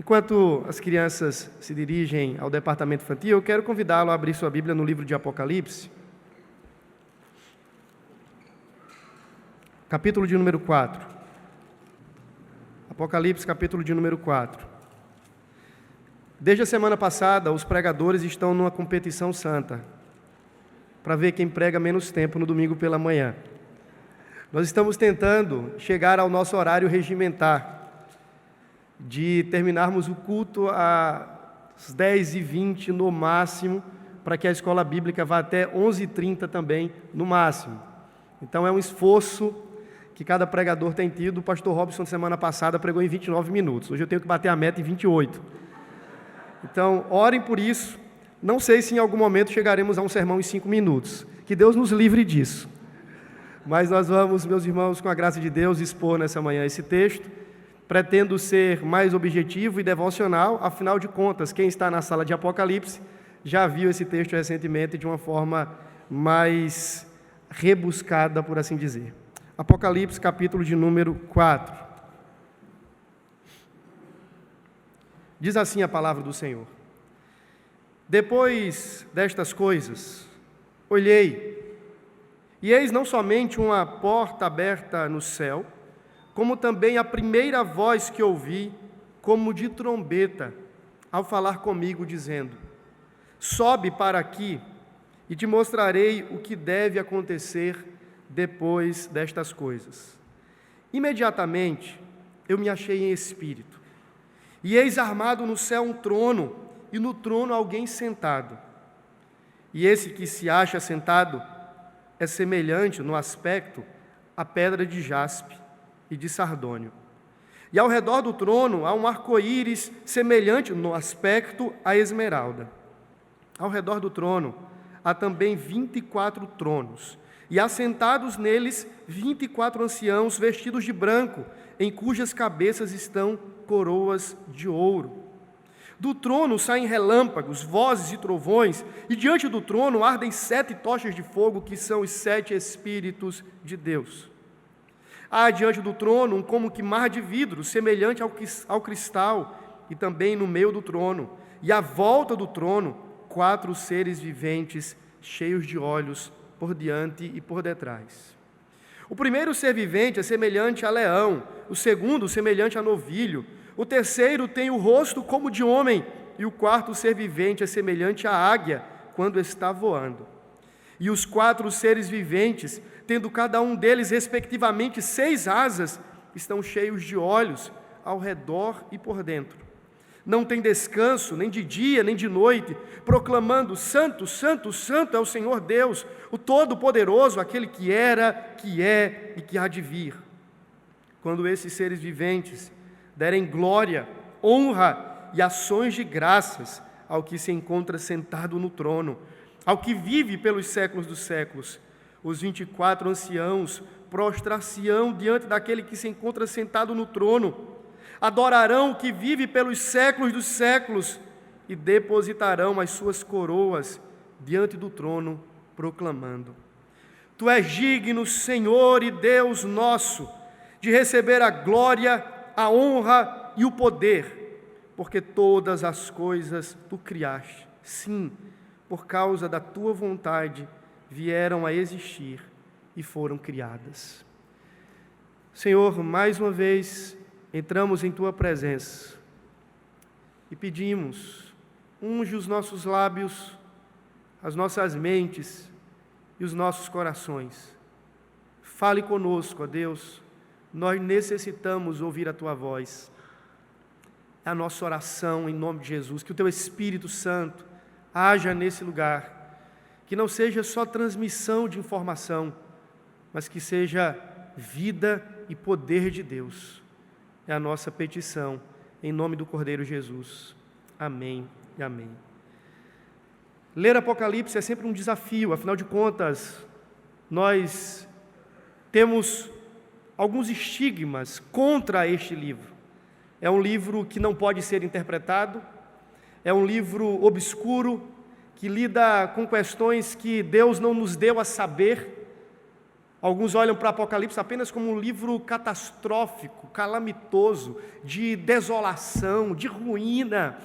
Enquanto as crianças se dirigem ao departamento infantil, eu quero convidá-lo a abrir sua Bíblia no livro de Apocalipse, capítulo de número 4. Apocalipse, capítulo de número 4. Desde a semana passada, os pregadores estão numa competição santa, para ver quem prega menos tempo no domingo pela manhã. Nós estamos tentando chegar ao nosso horário regimentar, de terminarmos o culto às 10h20 no máximo, para que a escola bíblica vá até 11h30 também, no máximo. Então é um esforço que cada pregador tem tido. O pastor Robson, semana passada, pregou em 29 minutos. Hoje eu tenho que bater a meta em 28. Então, orem por isso. Não sei se em algum momento chegaremos a um sermão em 5 minutos. Que Deus nos livre disso. Mas nós vamos, meus irmãos, com a graça de Deus, expor nessa manhã esse texto. Pretendo ser mais objetivo e devocional. Afinal de contas, quem está na sala de Apocalipse já viu esse texto recentemente de uma forma mais rebuscada, por assim dizer. Apocalipse, capítulo de número 4. Diz assim a palavra do Senhor: Depois destas coisas, olhei, e eis não somente uma porta aberta no céu, como também a primeira voz que ouvi, como de trombeta, ao falar comigo, dizendo: Sobe para aqui, e te mostrarei o que deve acontecer depois destas coisas. Imediatamente eu me achei em espírito, e eis armado no céu um trono, e no trono alguém sentado. E esse que se acha sentado é semelhante no aspecto à pedra de jaspe e de sardônio. E ao redor do trono há um arco-íris semelhante no aspecto à esmeralda. Ao redor do trono há também 24 tronos, e assentados neles 24 anciãos vestidos de branco, em cujas cabeças estão coroas de ouro. Do trono saem relâmpagos, vozes e trovões, e diante do trono ardem 7 tochas de fogo, que são os 7 Espíritos de Deus. Há diante do trono um como que mar de vidro, semelhante ao cristal, e também no meio do trono, e à volta do trono, 4 seres viventes, cheios de olhos, por diante e por detrás. O primeiro ser vivente é semelhante a leão, o segundo semelhante a novilho, o terceiro tem o rosto como de homem, e o quarto ser vivente é semelhante à águia, quando está voando. E os 4 seres viventes, tendo cada um deles respectivamente 6 asas, estão cheios de olhos ao redor e por dentro. Não tem descanso, nem de dia, nem de noite, proclamando: Santo, Santo, Santo é o Senhor Deus, o Todo-Poderoso, aquele que era, que é e que há de vir. Quando esses seres viventes derem glória, honra e ações de graças ao que se encontra sentado no trono, ao que vive pelos séculos dos séculos, os 24 anciãos prostrar-se-ão diante daquele que se encontra sentado no trono, adorarão o que vive pelos séculos dos séculos e depositarão as suas coroas diante do trono, proclamando: Tu és digno, Senhor e Deus nosso, de receber a glória, a honra e o poder, porque todas as coisas Tu criaste. Sim, por causa da Tua vontade vieram a existir e foram criadas. Senhor, mais uma vez entramos em Tua presença e pedimos: unge os nossos lábios, as nossas mentes e os nossos corações. Fale conosco, ó Deus, nós necessitamos ouvir a Tua voz. É a nossa oração em nome de Jesus, que o Teu Espírito Santo haja nesse lugar, que não seja só transmissão de informação, mas que seja vida e poder de Deus. É a nossa petição, em nome do Cordeiro Jesus. Amém e amém. Ler Apocalipse é sempre um desafio, afinal de contas, nós temos alguns estigmas contra este livro. É um livro que não pode ser interpretado, é um livro obscuro, que lida com questões que Deus não nos deu a saber. Alguns olham para o Apocalipse apenas como um livro catastrófico, calamitoso, de desolação, de ruína.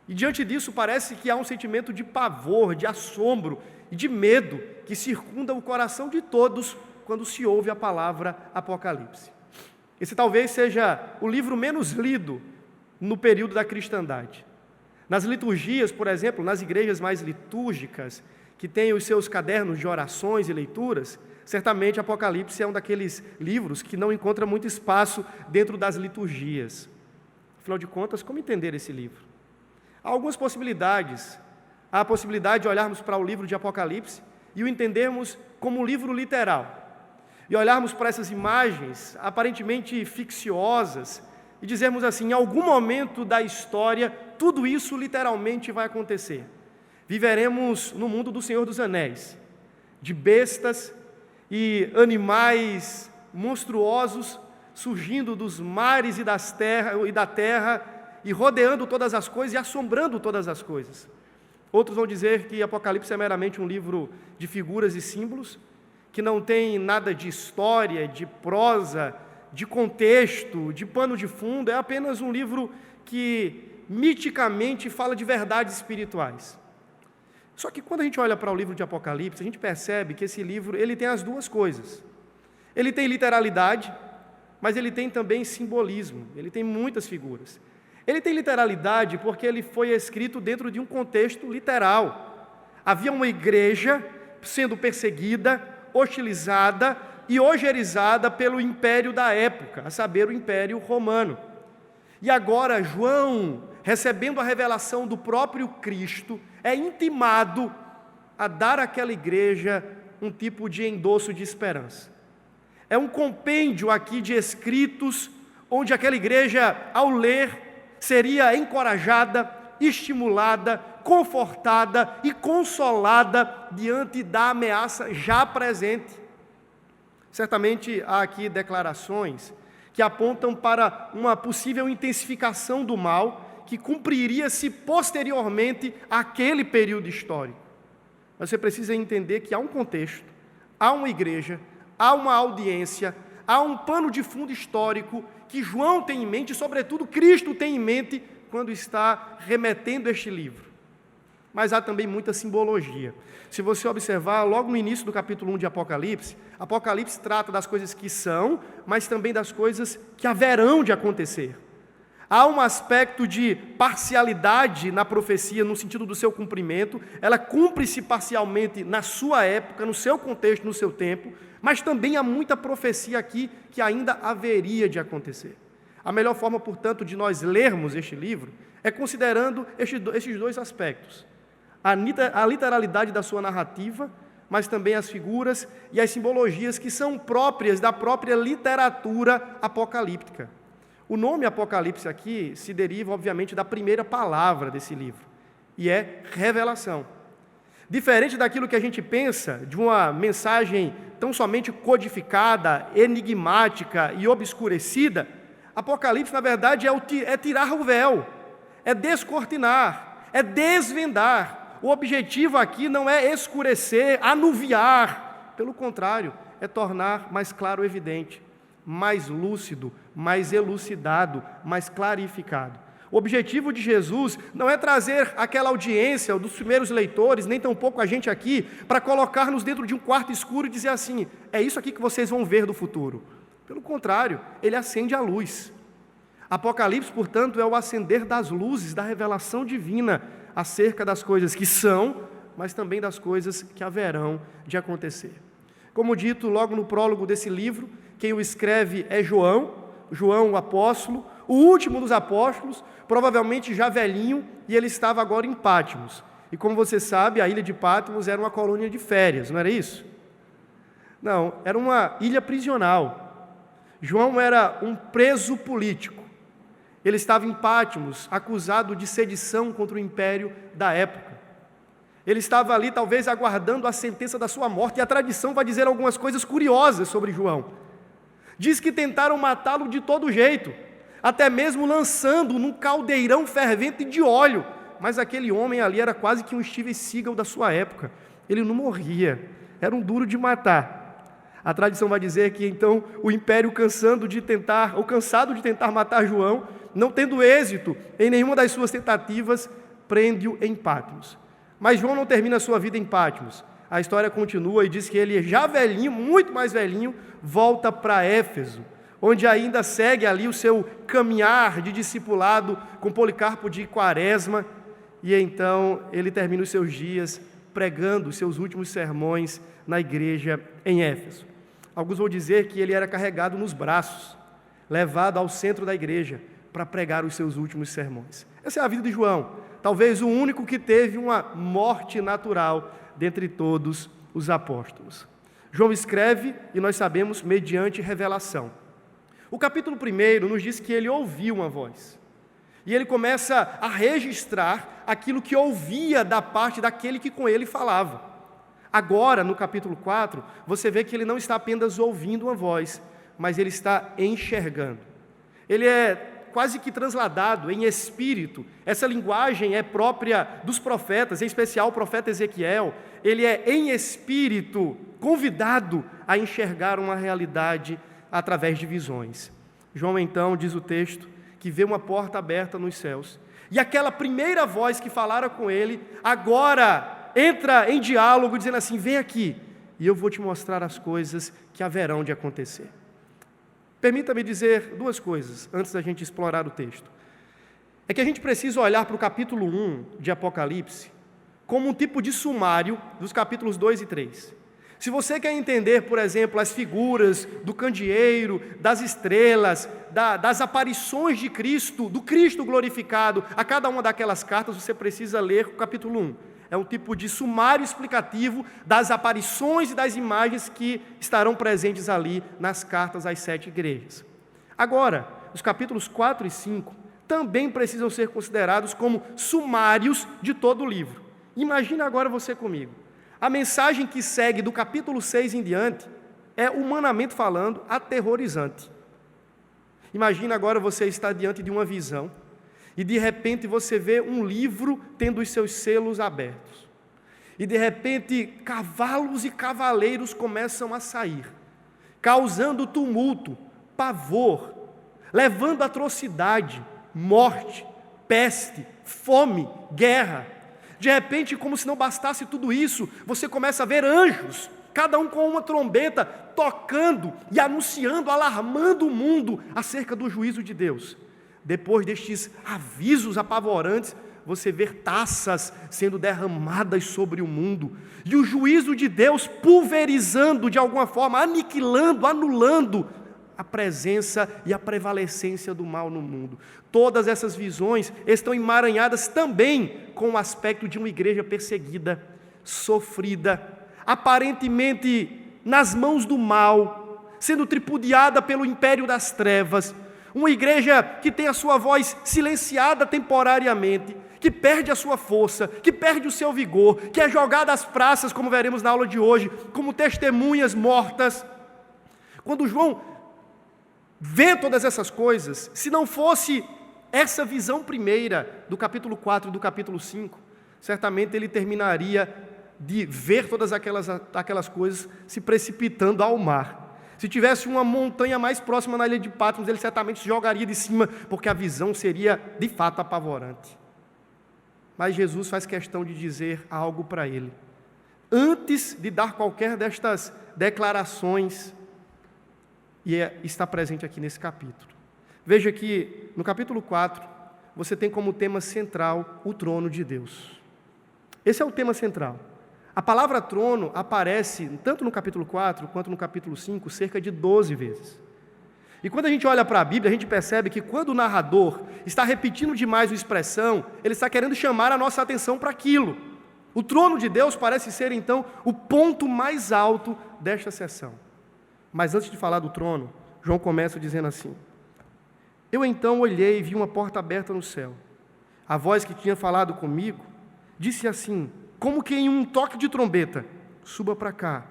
E diante disso parece que há um sentimento de pavor, de assombro e de medo que circunda o coração de todos quando se ouve a palavra Apocalipse. Esse talvez seja o livro menos lido no período da cristandade. Nas liturgias, por exemplo, nas igrejas mais litúrgicas, que têm os seus cadernos de orações e leituras, certamente Apocalipse é um daqueles livros que não encontra muito espaço dentro das liturgias. Afinal de contas, como entender esse livro? Há algumas possibilidades. Há a possibilidade de olharmos para o livro de Apocalipse e o entendermos como um livro literal. E olharmos para essas imagens aparentemente ficciosas e dizermos assim, em algum momento da história, tudo isso literalmente vai acontecer. Viveremos no mundo do Senhor dos Anéis, de bestas e animais monstruosos surgindo dos mares e da terra e rodeando todas as coisas e assombrando todas as coisas. Outros vão dizer que Apocalipse é meramente um livro de figuras e símbolos, que não tem nada de história, de prosa, de contexto, de pano de fundo, é apenas um livro que miticamente fala de verdades espirituais. Só que quando a gente olha para o livro de Apocalipse, a gente percebe que esse livro ele tem as duas coisas. Ele tem literalidade, mas ele tem também simbolismo, ele tem muitas figuras. Ele tem literalidade porque ele foi escrito dentro de um contexto literal. Havia uma igreja sendo perseguida, hostilizada e ogerizada pelo império da época, a saber, o Império Romano. E agora João, recebendo a revelação do próprio Cristo, é intimado a dar àquela igreja um tipo de endosso de esperança. É um compêndio aqui de escritos, onde aquela igreja, ao ler, seria encorajada, estimulada, confortada e consolada diante da ameaça já presente. Certamente há aqui declarações que apontam para uma possível intensificação do mal que cumpriria-se posteriormente àquele período histórico. Mas você precisa entender que há um contexto, há uma igreja, há uma audiência, há um pano de fundo histórico que João tem em mente e, sobretudo, Cristo tem em mente quando está remetendo este livro. Mas há também muita simbologia. Se você observar, logo no início do capítulo 1 de Apocalipse, Apocalipse trata das coisas que são, mas também das coisas que haverão de acontecer. Há um aspecto de parcialidade na profecia, no sentido do seu cumprimento. Ela cumpre-se parcialmente na sua época, no seu contexto, no seu tempo, mas também há muita profecia aqui que ainda haveria de acontecer. A melhor forma, portanto, de nós lermos este livro é considerando estes dois aspectos. A literalidade da sua narrativa, mas também as figuras e as simbologias que são próprias da própria literatura apocalíptica. O nome Apocalipse aqui se deriva, obviamente, da primeira palavra desse livro, e é revelação. Diferente daquilo que a gente pensa, de uma mensagem tão somente codificada, enigmática e obscurecida, Apocalipse, na verdade, é tirar o véu, é descortinar, é desvendar. O objetivo aqui não é escurecer, anuviar, pelo contrário, é tornar mais claro, evidente, mais lúcido, mais elucidado, mais clarificado. O objetivo de Jesus não é trazer aquela audiência dos primeiros leitores, nem tampouco a gente aqui, para colocar-nos dentro de um quarto escuro e dizer assim, é isso aqui que vocês vão ver do futuro. Pelo contrário, ele acende a luz. Apocalipse, portanto, é o acender das luzes da revelação divina acerca das coisas que são, mas também das coisas que haverão de acontecer. Como dito logo no prólogo desse livro, quem o escreve é João, o apóstolo, o último dos apóstolos, provavelmente já velhinho, e ele estava agora em Patmos. E como você sabe, a ilha de Patmos era uma colônia de férias, não era isso? Não, era uma ilha prisional. João era um preso político. Ele estava em Patmos, acusado de sedição contra o império da época. Ele estava ali, talvez, aguardando a sentença da sua morte, e a tradição vai dizer algumas coisas curiosas sobre João. Diz que tentaram matá-lo de todo jeito, até mesmo lançando num caldeirão fervente de óleo, mas aquele homem ali era quase que um Steven Seagal da sua época. Ele não morria, era um duro de matar. A tradição vai dizer que então o império, cansado de tentar matar João, não tendo êxito em nenhuma das suas tentativas, prende-o em Patmos. Mas João não termina a sua vida em Patmos. A história continua e diz que ele, já velhinho, muito mais velhinho, volta para Éfeso, onde ainda segue ali o seu caminhar de discipulado com Policarpo de Quaresma, e então ele termina os seus dias pregando os seus últimos sermões na igreja em Éfeso. Alguns vão dizer que ele era carregado nos braços, levado ao centro da igreja para pregar os seus últimos sermões. Essa é a vida de João, talvez o único que teve uma morte natural dentre todos os apóstolos. João escreve, e nós sabemos, mediante revelação. O capítulo 1 nos diz que ele ouviu uma voz. E ele começa a registrar aquilo que ouvia da parte daquele que com ele falava. Agora, no capítulo 4, você vê que ele não está apenas ouvindo uma voz, mas ele está enxergando. Ele é quase que transladado em espírito. Essa linguagem é própria dos profetas, em especial o profeta Ezequiel. Ele é em espírito convidado a enxergar uma realidade através de visões. João, então, diz o texto, que vê uma porta aberta nos céus. E aquela primeira voz que falara com ele, agora entra em diálogo, dizendo assim: vem aqui, e eu vou te mostrar as coisas que haverão de acontecer. Permita-me dizer duas coisas, antes da gente explorar o texto. É que a gente precisa olhar para o capítulo 1 de Apocalipse como um tipo de sumário dos capítulos 2 e 3. Se você quer entender, por exemplo, as figuras do candeeiro, das estrelas, das aparições de Cristo, do Cristo glorificado, a cada uma daquelas cartas, você precisa ler o capítulo 1. É um tipo de sumário explicativo das aparições e das imagens que estarão presentes ali nas cartas às 7 igrejas. Agora, os capítulos 4 e 5 também precisam ser considerados como sumários de todo o livro. Imagina agora você comigo. A mensagem que segue do capítulo 6 em diante é, humanamente falando, aterrorizante. Imagina agora você estar diante de uma visão e de repente você vê um livro tendo os seus selos abertos. E de repente cavalos e cavaleiros começam a sair, causando tumulto, pavor, levando atrocidade, morte, peste, fome, guerra. De repente, como se não bastasse tudo isso, você começa a ver anjos, cada um com uma trombeta, tocando e anunciando, alarmando o mundo acerca do juízo de Deus. Depois destes avisos apavorantes, você vê taças sendo derramadas sobre o mundo, e o juízo de Deus pulverizando de alguma forma, aniquilando, anulando a presença e a prevalecência do mal no mundo. Todas essas visões estão emaranhadas também com o aspecto de uma igreja perseguida, sofrida, aparentemente nas mãos do mal, sendo tripudiada pelo império das trevas, uma igreja que tem a sua voz silenciada temporariamente, que perde a sua força, que perde o seu vigor, que é jogada às praças, como veremos na aula de hoje, como testemunhas mortas. Quando João vê todas essas coisas, se não fosse essa visão primeira do capítulo 4 e do capítulo 5, certamente ele terminaria de ver todas aquelas coisas se precipitando ao mar. Se tivesse uma montanha mais próxima na ilha de Patmos, ele certamente se jogaria de cima, porque a visão seria de fato apavorante. Mas Jesus faz questão de dizer algo para ele. Antes de dar qualquer destas declarações, e está presente aqui nesse capítulo. Veja que no capítulo 4, você tem como tema central o trono de Deus. Esse é o tema central. A palavra trono aparece tanto no capítulo 4 quanto no capítulo 5 cerca de 12 vezes. E quando a gente olha para a Bíblia, a gente percebe que quando o narrador está repetindo demais uma expressão, ele está querendo chamar a nossa atenção para aquilo. O trono de Deus parece ser, então, o ponto mais alto desta sessão. Mas antes de falar do trono, João começa dizendo assim: eu então olhei e vi uma porta aberta no céu. A voz que tinha falado comigo disse assim, como que em um toque de trombeta: suba para cá,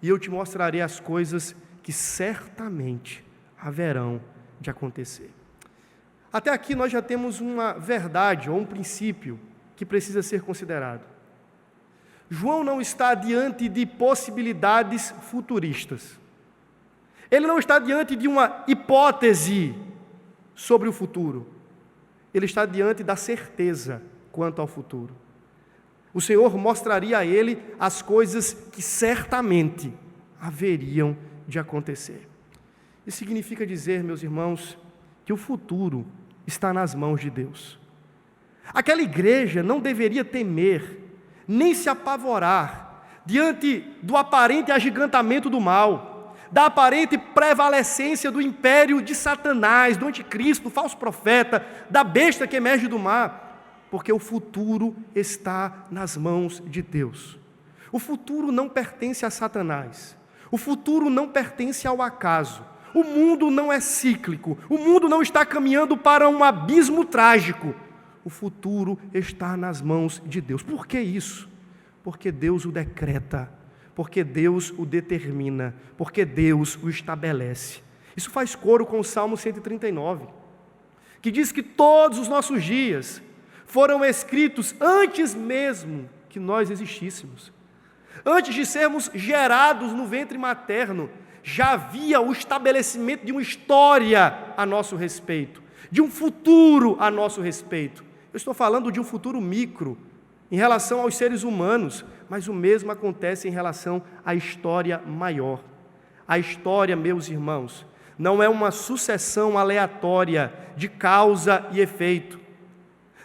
e eu te mostrarei as coisas que certamente haverão de acontecer. Até aqui nós já temos uma verdade ou um princípio que precisa ser considerado. João não está diante de possibilidades futuristas. Ele não está diante de uma hipótese sobre o futuro. Ele está diante da certeza quanto ao futuro. O Senhor mostraria a ele as coisas que certamente haveriam de acontecer. Isso significa dizer, meus irmãos, que o futuro está nas mãos de Deus. Aquela igreja não deveria temer, nem se apavorar diante do aparente agigantamento do mal, da aparente prevalecência do império de Satanás, do anticristo, do falso profeta, da besta que emerge do mar, porque o futuro está nas mãos de Deus. O futuro não pertence a Satanás, o futuro não pertence ao acaso, o mundo não é cíclico, o mundo não está caminhando para um abismo trágico. O futuro está nas mãos de Deus. Por que isso? Porque Deus o decreta, porque Deus o determina, porque Deus o estabelece. Isso faz coro com o Salmo 139, que diz que todos os nossos dias foram escritos antes mesmo que nós existíssemos. Antes de sermos gerados no ventre materno, já havia o estabelecimento de uma história a nosso respeito, de um futuro a nosso respeito. Eu estou falando de um futuro micro, em relação aos seres humanos, mas o mesmo acontece em relação à história maior. A história, meus irmãos, não é uma sucessão aleatória de causa e efeito.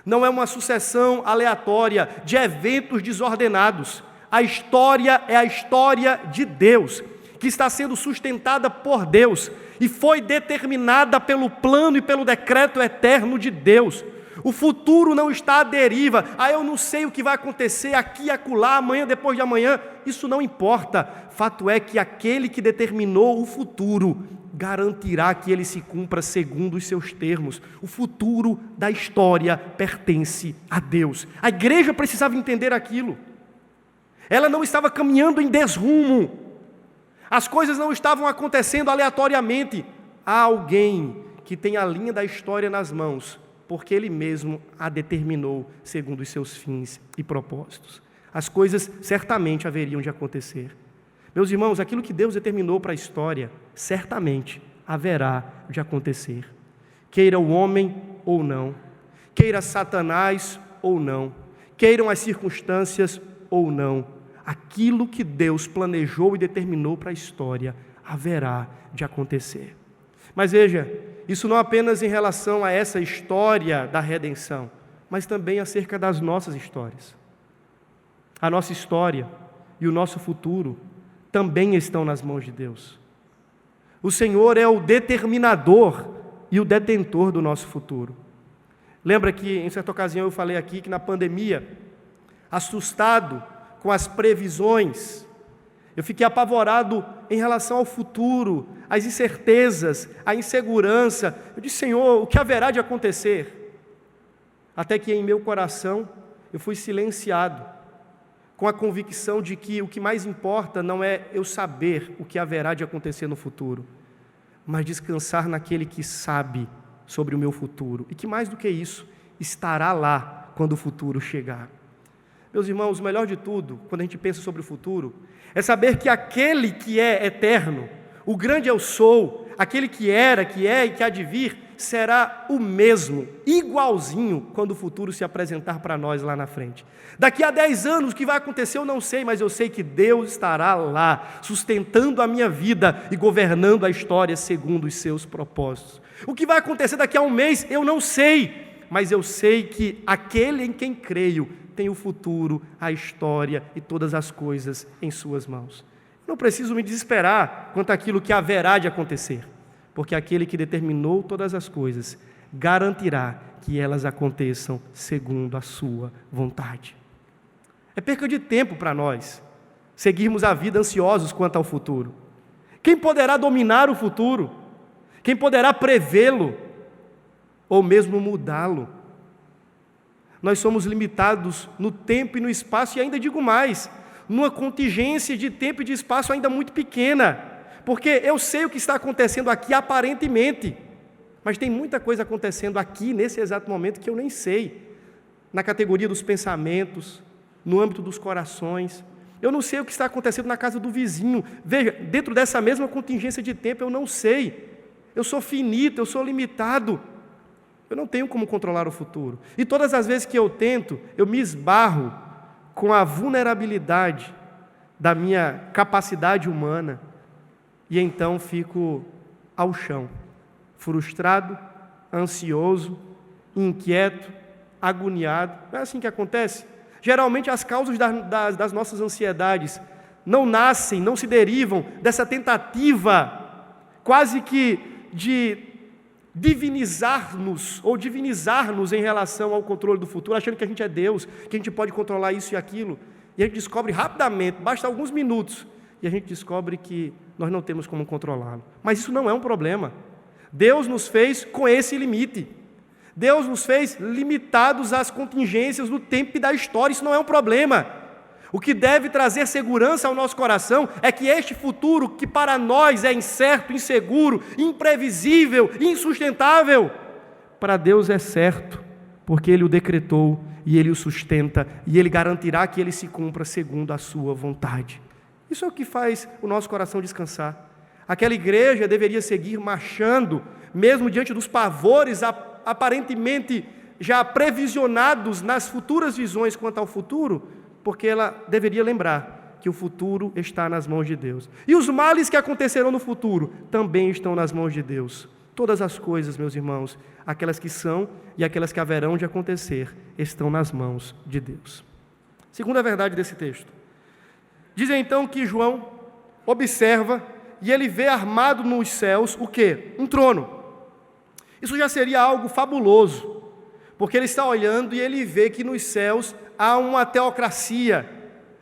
Não é uma sucessão aleatória de eventos desordenados. A história é a história de Deus, que está sendo sustentada por Deus e foi determinada pelo plano e pelo decreto eterno de Deus. O futuro não está à deriva. Eu não sei o que vai acontecer aqui, acolá, amanhã, depois de amanhã. Isso não importa. Fato é que aquele que determinou o futuro garantirá que ele se cumpra segundo os seus termos. O futuro da história pertence a Deus. A igreja precisava entender aquilo. Ela não estava caminhando em desrumo. As coisas não estavam acontecendo aleatoriamente. Há alguém que tem a linha da história nas mãos, porque Ele mesmo a determinou segundo os seus fins e propósitos. As coisas certamente haveriam de acontecer. Meus irmãos, aquilo que Deus determinou para a história, certamente haverá de acontecer. Queira o homem ou não, queira Satanás ou não, queiram as circunstâncias ou não, aquilo que Deus planejou e determinou para a história, haverá de acontecer. Mas veja, isso não apenas em relação a essa história da redenção, mas também acerca das nossas histórias. A nossa história e o nosso futuro também estão nas mãos de Deus. O Senhor é o determinador e o detentor do nosso futuro. Lembra que em certa ocasião eu falei aqui que na pandemia, assustado com as previsões, eu fiquei apavorado em relação ao futuro, às incertezas, à insegurança. Eu disse, Senhor, o que haverá de acontecer? Até que em meu coração eu fui silenciado, com a convicção de que o que mais importa não é eu saber o que haverá de acontecer no futuro, mas descansar naquele que sabe sobre o meu futuro, e que mais do que isso, estará lá quando o futuro chegar. Meus irmãos, o melhor de tudo, quando a gente pensa sobre o futuro, é saber que aquele que é eterno, o grande eu sou, aquele que era, que é e que há de vir, será o mesmo, igualzinho, quando o futuro se apresentar para nós lá na frente. Daqui a 10 anos, o que vai acontecer eu não sei, mas eu sei que Deus estará lá, sustentando a minha vida e governando a história segundo os seus propósitos. O que vai acontecer daqui a um mês, eu não sei, mas eu sei que aquele em quem creio tem o futuro, a história e todas as coisas em suas mãos. Não preciso me desesperar quanto àquilo que haverá de acontecer, porque aquele que determinou todas as coisas garantirá que elas aconteçam segundo a sua vontade. É perca de tempo para nós seguirmos a vida ansiosos quanto ao futuro. Quem poderá dominar o futuro? Quem poderá prevê-lo? Ou mesmo mudá-lo? Nós somos limitados no tempo e no espaço, e ainda digo mais, numa contingência de tempo e de espaço ainda muito pequena, porque eu sei o que está acontecendo aqui aparentemente, mas tem muita coisa acontecendo aqui nesse exato momento que eu nem sei, na categoria dos pensamentos, no âmbito dos corações, Eu não sei o que está acontecendo na casa do vizinho. Veja, dentro dessa mesma contingência de tempo, eu não sei. Eu sou finito, eu sou limitado. Eu não tenho como controlar o futuro. E todas as vezes que eu tento, eu me esbarro com a vulnerabilidade da minha capacidade humana. E então fico ao chão, frustrado, ansioso, inquieto, agoniado. Não é assim que acontece? Geralmente as causas das nossas ansiedades não nascem, não se derivam dessa tentativa quase que de divinizar-nos ou divinizar-nos em relação ao controle do futuro, achando que a gente é Deus, que a gente pode controlar isso e aquilo. E a gente descobre rapidamente, basta alguns minutos, e a gente descobre que nós não temos como controlá-lo. Mas isso não é um problema. Deus nos fez com esse limite. Deus nos fez limitados às contingências do tempo e da história. Isso não é um problema. O que deve trazer segurança ao nosso coração é que este futuro, que para nós é incerto, inseguro, imprevisível, insustentável, para Deus é certo, porque Ele o decretou e Ele o sustenta e Ele garantirá que Ele se cumpra segundo a sua vontade. Isso é o que faz o nosso coração descansar. Aquela igreja deveria seguir marchando, mesmo diante dos pavores aparentemente já previsionados nas futuras visões quanto ao futuro, porque ela deveria lembrar que o futuro está nas mãos de Deus. E os males que acontecerão no futuro também estão nas mãos de Deus. Todas as coisas, meus irmãos, aquelas que são e aquelas que haverão de acontecer, estão nas mãos de Deus. Segunda verdade desse texto. Dizem então que João observa e ele vê armado nos céus o quê? Um trono. Isso já seria algo fabuloso, porque ele está olhando e ele vê que nos céus há uma teocracia,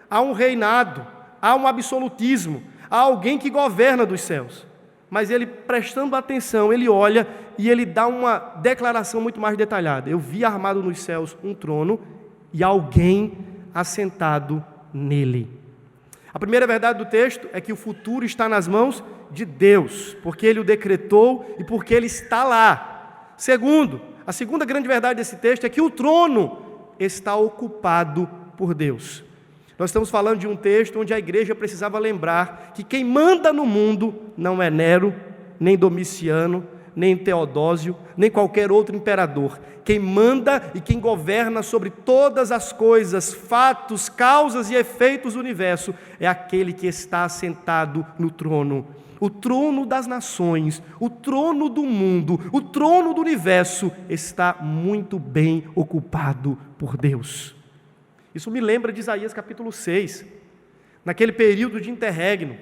há um reinado, há um absolutismo, há alguém que governa dos céus. Mas ele, prestando atenção, ele olha e ele dá uma declaração muito mais detalhada. Eu vi armado nos céus um trono e alguém assentado nele. A primeira verdade do texto é que o futuro está nas mãos de Deus, porque Ele o decretou e porque Ele está lá. Segundo, a segunda grande verdade desse texto é que o trono está ocupado por Deus. Nós estamos falando de um texto onde a igreja precisava lembrar que quem manda no mundo não é Nero, nem Domiciano, nem Teodósio, nem qualquer outro imperador. Quem manda e quem governa sobre todas as coisas, fatos, causas e efeitos do universo é aquele que está assentado no trono. O trono das nações, o trono do mundo, o trono do universo está muito bem ocupado por Deus. Isso me lembra de Isaías capítulo 6. Naquele período de interregno,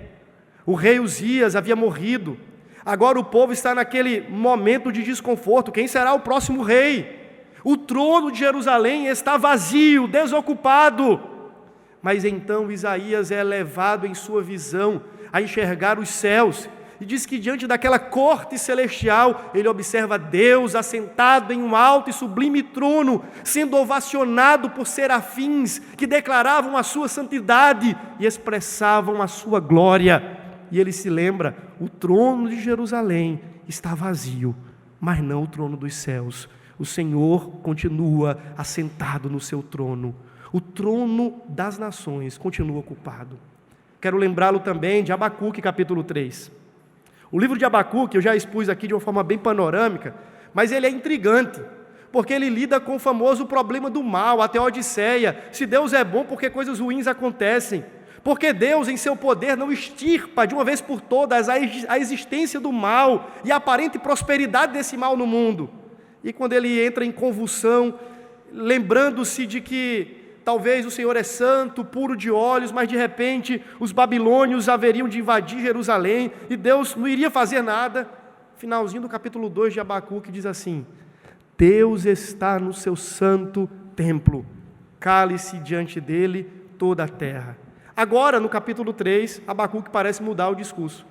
o rei Uzias havia morrido. Agora o povo está naquele momento de desconforto. Quem será o próximo rei? O trono de Jerusalém está vazio, desocupado. Mas então Isaías é levado em sua visão a enxergar os céus. E diz que diante daquela corte celestial, ele observa Deus assentado em um alto e sublime trono, sendo ovacionado por serafins que declaravam a sua santidade e expressavam a sua glória. E ele se lembra, o trono de Jerusalém está vazio, mas não o trono dos céus. O Senhor continua assentado no seu trono. O trono das nações continua ocupado. Quero lembrá-lo também de Abacuque, capítulo 3. O livro de Abacuque, eu já expus aqui de uma forma bem panorâmica, mas ele é intrigante, porque ele lida com o famoso problema do mal, a teodiceia. Se Deus é bom, por que coisas ruins acontecem? Porque Deus, em seu poder, não extirpa de uma vez por todas a existência do mal e a aparente prosperidade desse mal no mundo. E quando ele entra em convulsão, lembrando-se de que talvez o Senhor é santo, puro de olhos, mas de repente os babilônios haveriam de invadir Jerusalém e Deus não iria fazer nada. Finalzinho do capítulo 2 de Abacuque diz assim: Deus está no seu santo templo, cale-se diante dele toda a terra. Agora, no capítulo 3, Abacuque parece mudar o discurso.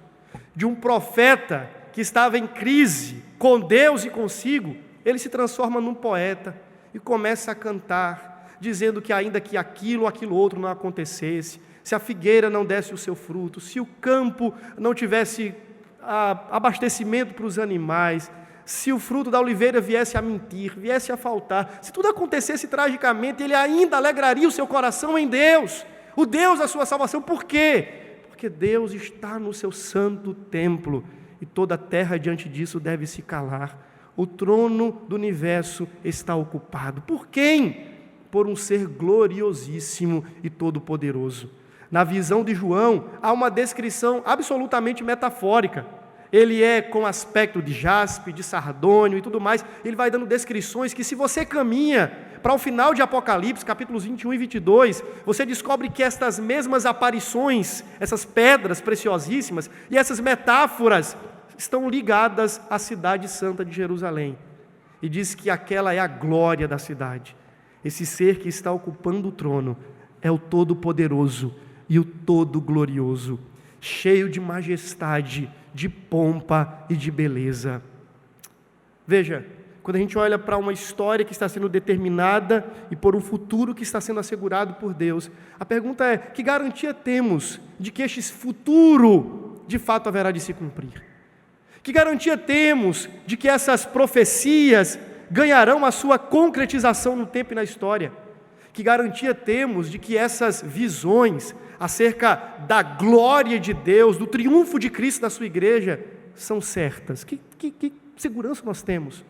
De um profeta que estava em crise com Deus e consigo, ele se transforma num poeta e começa a cantar, dizendo que ainda que aquilo ou aquilo outro não acontecesse, se a figueira não desse o seu fruto, se o campo não tivesse abastecimento para os animais, se o fruto da oliveira viesse a mentir, viesse a faltar, se tudo acontecesse tragicamente, ele ainda alegraria o seu coração em Deus. o Deus da sua salvação. Por quê? Porque Deus está no seu santo templo, e toda a terra diante disso deve se calar. O trono do universo está ocupado. Por quem? Por um ser gloriosíssimo e todo-poderoso. Na visão de João, há uma descrição absolutamente metafórica. Ele é com aspecto de jaspe, de sardônio e tudo mais. Ele vai dando descrições que, se você caminha para o final de Apocalipse, capítulos 21 e 22, você descobre que estas mesmas aparições, essas pedras preciosíssimas e essas metáforas estão ligadas à cidade santa de Jerusalém. E diz que aquela é a glória da cidade. Esse ser que está ocupando o trono é o Todo-Poderoso e o Todo-Glorioso, cheio de majestade, de pompa e de beleza. Veja, quando a gente olha para uma história que está sendo determinada e por um futuro que está sendo assegurado por Deus, a pergunta é: que garantia temos de que este futuro de fato haverá de se cumprir? Que garantia temos de que essas profecias ganharão a sua concretização no tempo e na história? Que garantia temos de que essas visões acerca da glória de Deus, do triunfo de Cristo na sua igreja, são certas? Que segurança nós temos?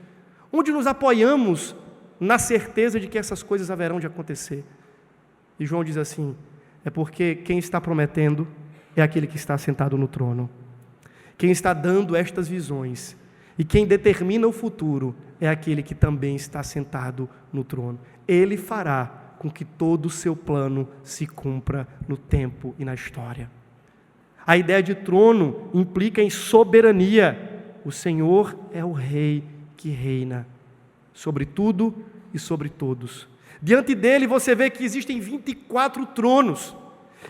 Onde nos apoiamos na certeza de que essas coisas haverão de acontecer? E João diz assim: é porque quem está prometendo é aquele que está sentado no trono. Quem está dando estas visões e quem determina o futuro é aquele que também está sentado no trono. Ele fará com que todo o seu plano se cumpra no tempo e na história. A ideia de trono implica em soberania. O Senhor é o Rei que reina sobre tudo e sobre todos. Diante dele você vê que existem 24 tronos,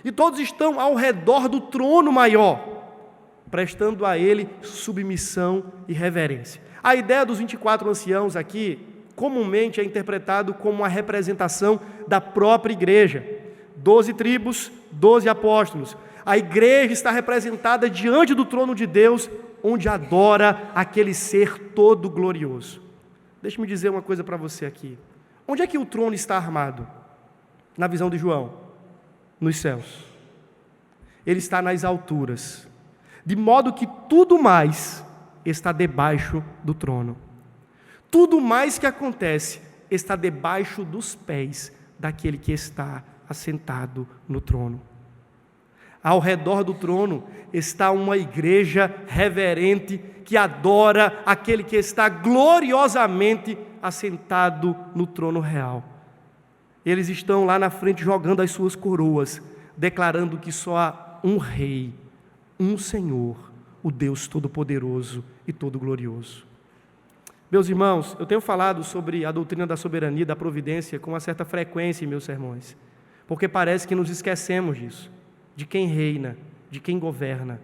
e todos estão ao redor do trono maior, prestando a ele submissão e reverência. A ideia dos 24 anciãos aqui, comumente é interpretado como uma representação da própria igreja. 12 tribos, 12 apóstolos. A igreja está representada diante do trono de Deus, onde adora aquele ser todo glorioso. Deixa-me dizer uma coisa para você aqui. Onde é que o trono está armado? Na visão de João, nos céus. Ele está nas alturas, de modo que tudo mais está debaixo do trono. Tudo mais que acontece está debaixo dos pés daquele que está assentado no trono. Ao redor do trono está uma igreja reverente que adora aquele que está gloriosamente assentado no trono real. Eles estão lá na frente jogando as suas coroas, declarando que só há um rei, um Senhor, o Deus Todo-Poderoso e Todo-Glorioso. Meus irmãos, eu tenho falado sobre a doutrina da soberania e da providência com uma certa frequência em meus sermões, porque parece que nos esquecemos disso, de quem reina, de quem governa.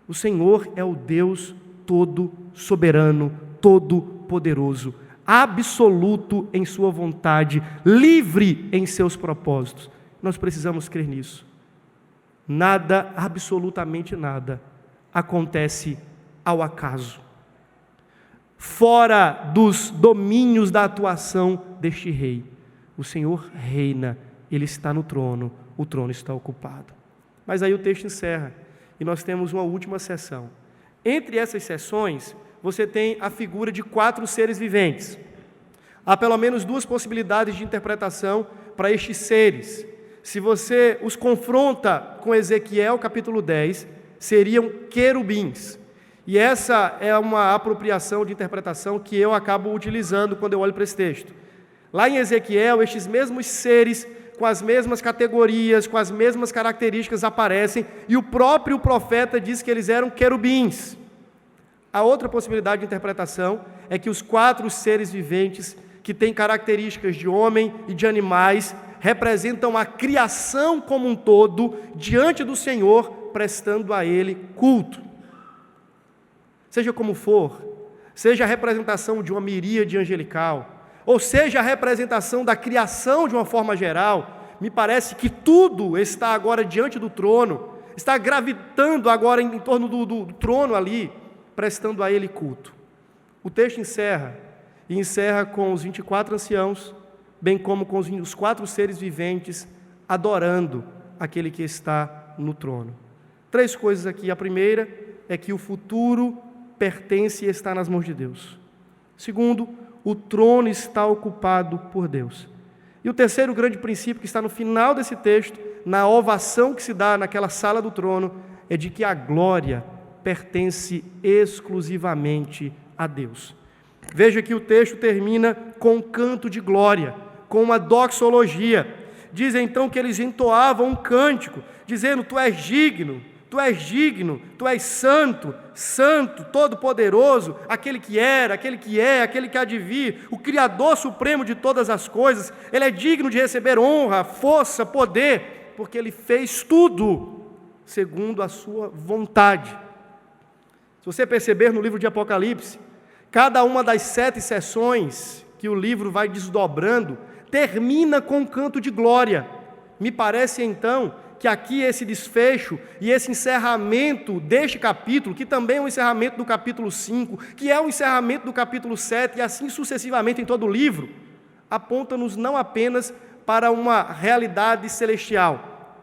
O Senhor é o Deus todo-soberano, todo-poderoso, absoluto em sua vontade, livre em seus propósitos. Nós precisamos crer nisso. Nada, absolutamente nada, acontece ao acaso, fora dos domínios da atuação deste rei. O Senhor reina, Ele está no trono, o trono está ocupado. Mas aí o texto encerra, e nós temos uma última sessão. Entre essas sessões, você tem a figura de 4 seres viventes. Há pelo menos 2 possibilidades de interpretação para estes seres. Se você os confronta com Ezequiel capítulo 10, seriam querubins. E essa é uma apropriação de interpretação que eu acabo utilizando quando eu olho para esse texto. Lá em Ezequiel, estes mesmos seres, com as mesmas categorias, com as mesmas características aparecem, e o próprio profeta diz que eles eram querubins. A outra possibilidade de interpretação é que os 4 seres viventes, que têm características de homem e de animais, representam a criação como um todo diante do Senhor, prestando a Ele culto. Seja como for, seja a representação de uma miríade angelical, ou seja a representação da criação de uma forma geral, me parece que tudo está agora diante do trono, está gravitando agora em torno do trono ali, prestando a Ele culto. O texto encerra com os 24 anciãos, bem como com os 4 seres viventes, adorando aquele que está no trono. 3 coisas aqui. A primeira é que o futuro pertence e está nas mãos de Deus. Segundo, o trono está ocupado por Deus. E o terceiro grande princípio que está no final desse texto, na ovação que se dá naquela sala do trono, é de que a glória pertence exclusivamente a Deus. Veja que o texto termina com um canto de glória, com uma doxologia. Diz então que eles entoavam um cântico, dizendo: Tu és digno, Tu és digno, Tu és santo, santo, todo-poderoso, aquele que era, aquele que é, aquele que há de vir, o Criador supremo de todas as coisas. Ele é digno de receber honra, força, poder, porque Ele fez tudo segundo a sua vontade. Se você perceber no livro de Apocalipse, cada uma das 7 sessões que o livro vai desdobrando, termina com um canto de glória. Me parece então que aqui esse desfecho e esse encerramento deste capítulo, que também é um encerramento do capítulo 5, que é um encerramento do capítulo 7, e assim sucessivamente em todo o livro, aponta-nos não apenas para uma realidade celestial.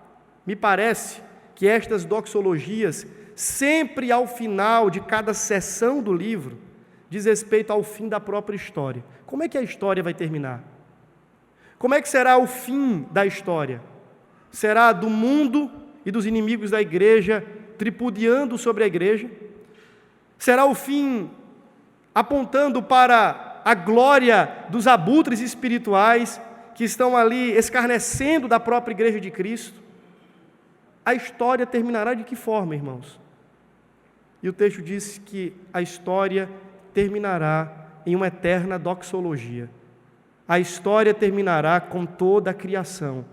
Me parece que estas doxologias, sempre ao final de cada sessão do livro, diz respeito ao fim da própria história. Como é que a história vai terminar? Como é que será o fim da história? Será do mundo e dos inimigos da igreja tripudiando sobre a igreja? Será o fim apontando para a glória dos abutres espirituais que estão ali escarnecendo da própria igreja de Cristo? A história terminará de que forma, irmãos? E o texto diz que a história terminará em uma eterna doxologia. A história terminará com toda a criação,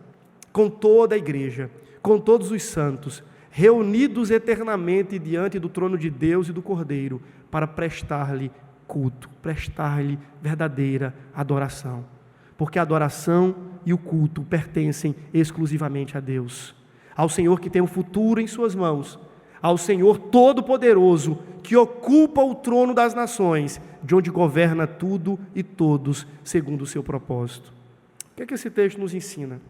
com toda a igreja, com todos os santos, reunidos eternamente diante do trono de Deus e do Cordeiro, para prestar-lhe culto, prestar-lhe verdadeira adoração. Porque a adoração e o culto pertencem exclusivamente a Deus, ao Senhor que tem o futuro em suas mãos, ao Senhor Todo-Poderoso, que ocupa o trono das nações, de onde governa tudo e todos, segundo o seu propósito. O que é que esse texto nos ensina?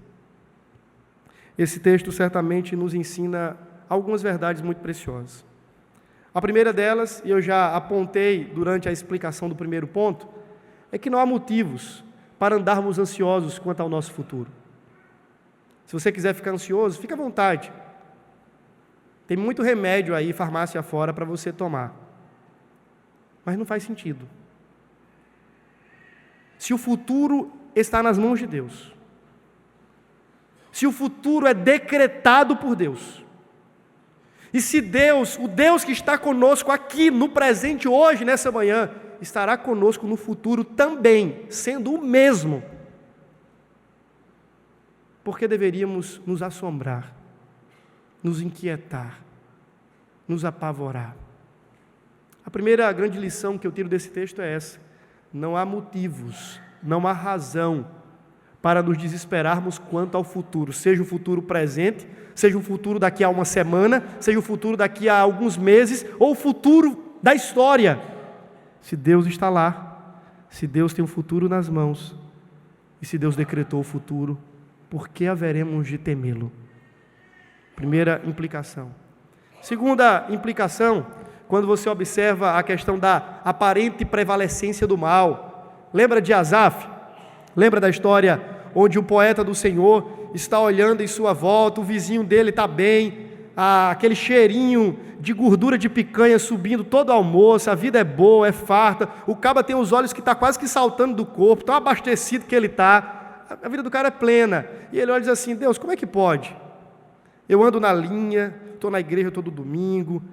Esse texto certamente nos ensina algumas verdades muito preciosas. A primeira delas, e eu já apontei durante a explicação do primeiro ponto, é que não há motivos para andarmos ansiosos quanto ao nosso futuro. Se você quiser ficar ansioso, fique à vontade. Tem muito remédio aí, farmácia fora, para você tomar. Mas não faz sentido. Se o futuro está nas mãos de Deus, se o futuro é decretado por Deus, e se Deus, o Deus que está conosco aqui no presente hoje, nessa manhã, estará conosco no futuro também, sendo o mesmo, por que deveríamos nos assombrar, nos inquietar, nos apavorar? A primeira grande lição que eu tiro desse texto é essa: não há motivos, não há razão para nos desesperarmos quanto ao futuro, seja o futuro presente, seja o futuro daqui a uma semana, seja o futuro daqui a alguns meses, ou o futuro da história. Se Deus está lá, se Deus tem o futuro nas mãos, e se Deus decretou o futuro, por que haveremos de temê-lo? Primeira implicação. Segunda implicação, quando você observa a questão da aparente prevalecência do mal. Lembra de Asaf? Lembra da história onde o poeta do Senhor está olhando em sua volta, o vizinho dele está bem, aquele cheirinho de gordura de picanha subindo todo o almoço, a vida é boa, é farta, o caba tem os olhos que está quase que saltando do corpo, tão abastecido que ele está, a vida do cara é plena, e ele olha e diz assim: Deus, como é que pode? Eu ando na linha, estou na igreja todo domingo,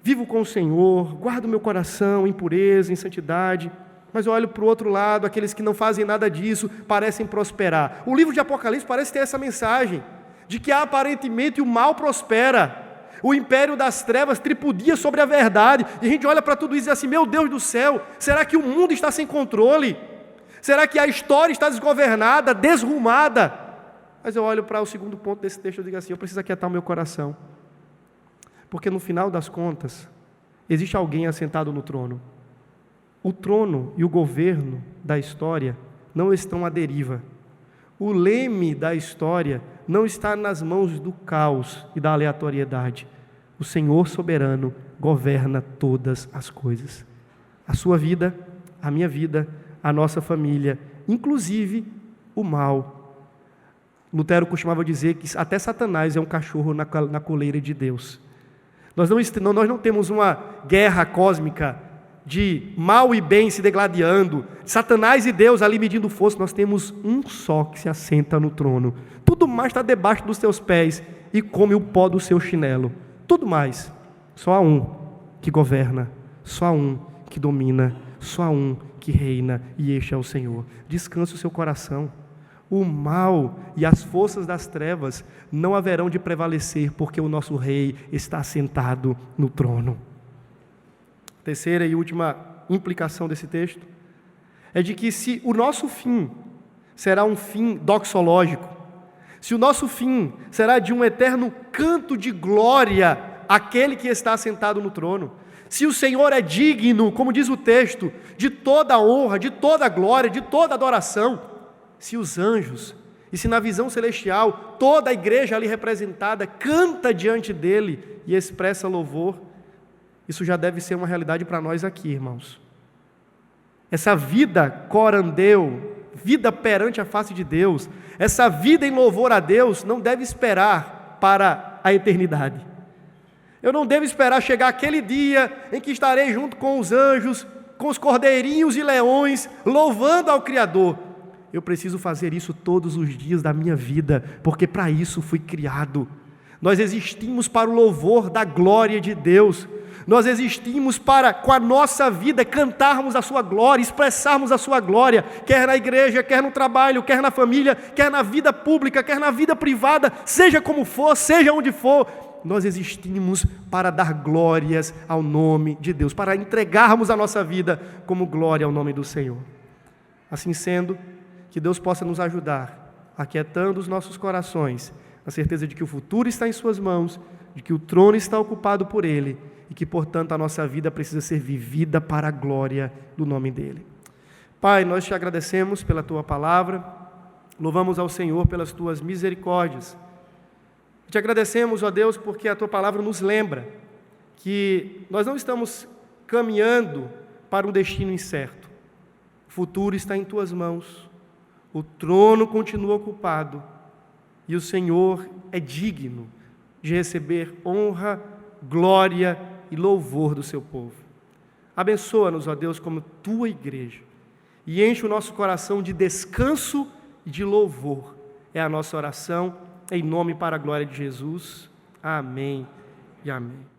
vivo com o Senhor, guardo meu coração em pureza, em santidade, mas eu olho para o outro lado, aqueles que não fazem nada disso parecem prosperar. O livro de Apocalipse parece ter essa mensagem, de que aparentemente o mal prospera, o império das trevas tripudia sobre a verdade, e a gente olha para tudo isso e diz assim: meu Deus do céu, será que o mundo está sem controle? Será que a história está desgovernada, desrumada? Mas eu olho para o segundo ponto desse texto e digo assim: eu preciso aquietar o meu coração, porque no final das contas, existe alguém assentado no trono. O trono e o governo da história não estão à deriva. o leme da história não está nas mãos do caos e da aleatoriedade. O Senhor soberano governa todas as coisas. A sua vida, a minha vida, a nossa família, inclusive o mal. Lutero costumava dizer que até Satanás é um cachorro na coleira de Deus. Nós não temos uma guerra cósmica de mal e bem se degladiando, Satanás e Deus ali medindo força. Nós temos um só que se assenta no trono. Tudo mais está debaixo dos teus pés e come o pó do seu chinelo. Tudo mais. Só há um que governa, só há um que domina, só há um que reina, e este é o Senhor. Descanse o seu coração. O mal e as forças das trevas não haverão de prevalecer, porque o nosso Rei está sentado no trono. Terceira e última implicação desse texto é de que se o nosso fim será um fim doxológico, se o nosso fim será de um eterno canto de glória àquele que está sentado no trono, se o Senhor é digno, como diz o texto, de toda a honra, de toda a glória, de toda a adoração, se os anjos, e se na visão celestial, toda a igreja ali representada canta diante dele e expressa louvor, isso já deve ser uma realidade para nós aqui, irmãos. Essa vida corandeu, vida perante a face de Deus, essa vida em louvor a Deus, não deve esperar para a eternidade. Eu não devo esperar chegar aquele dia em que estarei junto com os anjos, com os cordeirinhos e leões, louvando ao Criador. Eu preciso fazer isso todos os dias da minha vida, porque para isso fui criado. Nós existimos para o louvor da glória de Deus. Nós existimos para, com a nossa vida, cantarmos a sua glória, expressarmos a sua glória, quer na igreja, quer no trabalho, quer na família, quer na vida pública, quer na vida privada, seja como for, seja onde for. Nós existimos para dar glórias ao nome de Deus, para entregarmos a nossa vida como glória ao nome do Senhor. Assim sendo, que Deus possa nos ajudar, aquietando os nossos corações, na certeza de que o futuro está em suas mãos, de que o trono está ocupado por Ele, e que, portanto, a nossa vida precisa ser vivida para a glória do nome dEle. Pai, nós te agradecemos pela Tua palavra, louvamos ao Senhor pelas Tuas misericórdias. Te agradecemos, ó Deus, porque a Tua palavra nos lembra que nós não estamos caminhando para um destino incerto. O futuro está em Tuas mãos, o trono continua ocupado e o Senhor é digno de receber honra, glória e louvor do Seu povo. Abençoa-nos, ó Deus, como Tua igreja e enche o nosso coração de descanso e de louvor. É a nossa oração, em nome e para a glória de Jesus. Amém e amém.